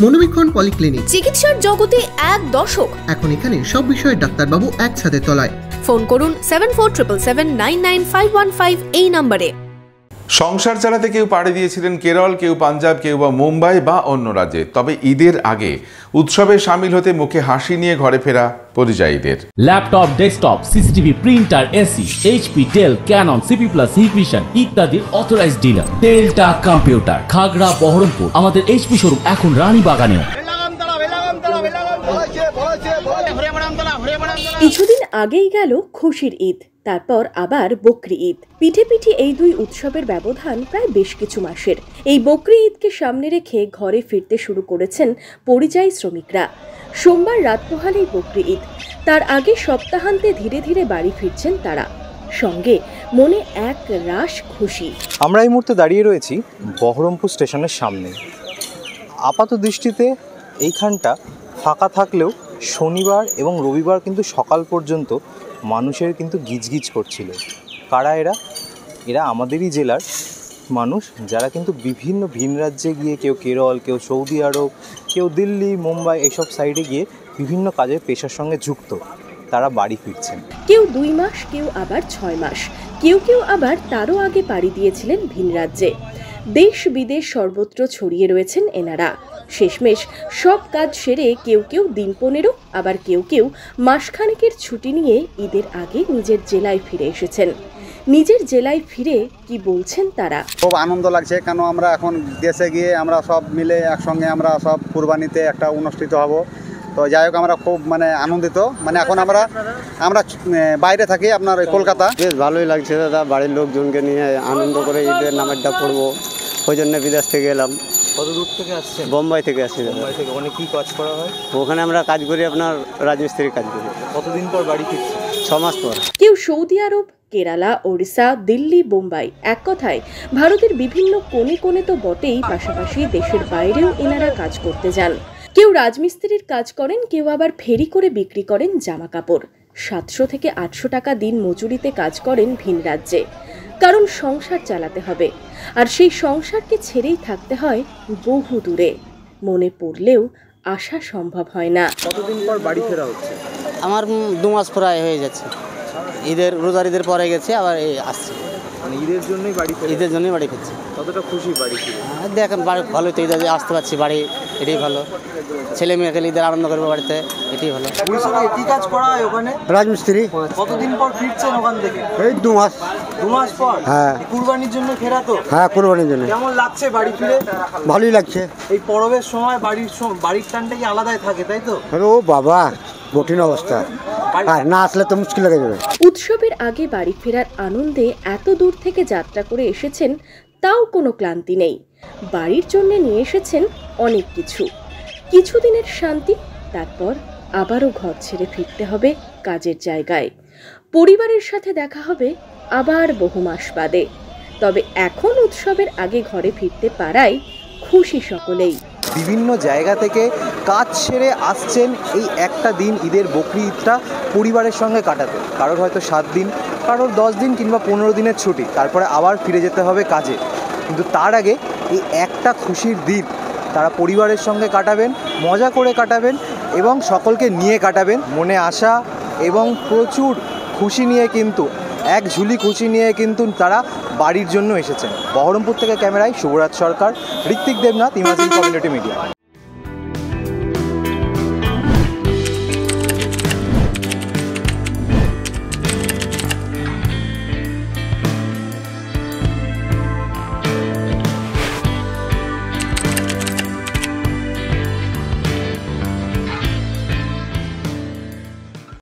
মনোবীক্ষণ polyclinic, চিকিৎসার জগতে এক দশক। এখন এখানে সব বিষয়ে ডাক্তারবাবু একসাথে তলায়। ফোন করুন 7477999515 এই নম্বরে। সংসার চালাতে কেউ পাড়ি দিয়েছিলেন কেরল, কেউ পাঞ্জাব, কেউ বা মুম্বাই বা অন্য রাজ্যে। তবে ঈদের আগে উৎসবে সামিল হতে মুখে হাসি নিয়ে ঘরে ফেরা পরিযায়ীদের। Laptop, desktop, CCTV, printer, AC, HP, Dell, Canon, CP plus, Hikvision ইত্যাদির authorised dealer Delta computer, Khagra, Baharampur. আমাদের এইচপি শোরুম এখন রানীবাগানে। কিছুদিন আগেই গেল খুশির ঈদ, তারপর আবার বকরি ঈদ। পিঠে পিঠে এই দুই উৎসবের ব্যবধান প্রায় বেশ কিছু মাসের। এই বকরি ঈদকে সামনে রেখে ঘরে ফিরতে শুরু করেছেন পরিযায়ী শ্রমিকরা। সোমবার রাত পোহালেই বকরি ঈদ, তার আগে সপ্তাহান্তে ধীরে ধীরে বাড়ি ফিরছেন তারা, সঙ্গে মনে এক রাশ খুশি। আমরা এই মুহূর্তে দাঁড়িয়ে রয়েছি বহরমপুর স্টেশনের সামনে। আপাত দৃষ্টিতে এইখানটা ফাঁকা থাকলেও শনিবার এবং রবিবার কিন্তু সকাল পর্যন্ত মানুষের কিন্তু গিজগিজ করছিল। কারা এরা? এরা আমাদেরই জেলার মানুষ, যারা কিন্তু বিভিন্ন ভিন রাজ্যে গিয়ে, কেউ কেরল, কেউ সৌদি আরব, কেউ দিল্লি, মুম্বাই এসব সাইডে গিয়ে বিভিন্ন কাজের পেশার সঙ্গে যুক্ত। তারা বাড়ি ফিরছেন, কেউ 2 মাস, কেউ আবার 6 মাস, কেউ কেউ আবার তারও আগে পাড়ি দিয়েছিলেন ভিন রাজ্যে। দেশ বিদেশ সর্বত্র ছড়িয়ে রয়েছেন এনারা। শেষমেশ সব কাজ সেরে কেউ কেউ দিন 15, আবার কেউ কেউ মাসখানেকের ছুটি নিয়ে ঈদের আগে নিজের জেলায় ফিরে এসেছেন। নিজের জেলায় ফিরে কি বলছেন তারা? খুব আনন্দ লাগছে, কেন আমরা এখন দেশে গিয়ে আমরা সব মিলে একসঙ্গে আমরা সব কুরবানিতে একটা অনুষ্ঠিত হব। তো যাই হোক, আমরা খুব আনন্দিত। এখন আমরা বাইরে থাকি, আপনার ওই কলকাতা। বেশ ভালোই লাগছে দাদা, বাড়ির লোকজনকে নিয়ে আনন্দ করে ঈদের নামাজটা পড়বো, ওই জন্য বিদেশ থেকে এলাম। কত দূর থেকে আসছেন? বোম্বাই থেকে আসছি। বোম্বাই থেকে? ওখানে কি কাজ করা হয়? ওখানে আমরা কাজ করি, আপনার রাজমিস্ত্রির কাজ করি। কতদিন পর বাড়ি ফিরছি? 6 মাস পর। কেউ সৌদি আরব, কেরালা, ওড়িশা, দিল্লি, বোম্বাই, এক কথায় ভারতের বিভিন্ন কোণে কোণে তো বটেই, পাশাপাশি দেশের বাইরেও এনারা কাজ করতে যান। কেউ রাজমিস্ত্রির কাজ করেন, কেউ আবার ফেরি করে বিক্রি করেন জামা কাপড়। 700 থেকে 800 টাকা দিন মজুরিতে কাজ করেন ভিন রাজ্যে, কারণ সংসার চালাতে হবে, আর সেই সংসারকে ছেড়েই থাকতে হয় বহু দূরে। মনে পড়লেও আসা সম্ভব হয় না। কতদিন পর বাড়ি ফেরা হচ্ছে? আমার 2 মাস প্রায় হয়ে যাচ্ছে। রোজার ঈদের পরে গেছে, আবার এই আসছে। ঈদের জন্যই বাড়ি ফেরা? ঈদের জন্যই বাড়ি ফিরছে। কতটা খুশি বাড়ি ফিরে? দেখেন ভালোই তো, ঈদে আসতে পারছি বাড়ি, এটাই ভালো। ছেলে মেয়েকে ঈদের আনন্দ করবো বাড়িতে, এটাই ভালো। কি কাজ করা হয় ওখানে? রাজমিস্ত্রি। কতদিন পর ফিরছেন ওখান থেকে? এই 2 মাস। 2 মাস পর? হ্যাঁ। কুরবানির জন্য ফেরা তো? হ্যাঁ, কুরবানির জন্য। কেমন লাগছে বাড়ি ফিরে? ভালোই লাগছে। এই পরবের সময় বাড়ির টানটা কি আলাদাই থাকে, তাই তো? ও বাবা, কঠিন অবস্থা, আর না আসলে তো মুশকিল হয়ে যাবে। উৎসবের আগে বাড়ি ফেরার আনন্দে এত দূর থেকে যাত্রা করে এসেছেন, তাও কোনো ক্লান্তি নেই। বাড়ির জন্য নিয়ে এসেছেন অনেক কিছু, কিছুদিনের শান্তি, তারপর আবারও ঘর ছেড়ে ফিরতে হবে কাজের জায়গায়। পরিবারের সাথে দেখা হবে আবার বহু মাস বাদে। তবে এখন উৎসবের আগে ঘরে ফিরতে পারায় খুশি সকলেই। বিভিন্ন জায়গা থেকে কাজ সেরে আসছেন এই একটা দিন, ঈদের বকরি ঈদটা পরিবারের সঙ্গে কাটাতে। কারোর হয়তো 7 দিন, কারোর 10 দিন কিংবা 15 দিনের ছুটি, তারপরে আবার ফিরে যেতে হবে কাজে। কিন্তু তার আগে এই একটা খুশির দিন তারা পরিবারের সঙ্গে কাটাবেন, মজা করে কাটাবেন এবং সকলকে নিয়ে কাটাবেন। মনে আশা এবং প্রচুর খুশি নিয়ে কিন্তু, এক ঝুলি খুশি নিয়ে কিন্তু তারা বাড়ির জন্য এসেছেন। বহরমপুর থেকে ক্যামেরায় Shubhraj Sarkar, Ritwik Debnath, imagine community media.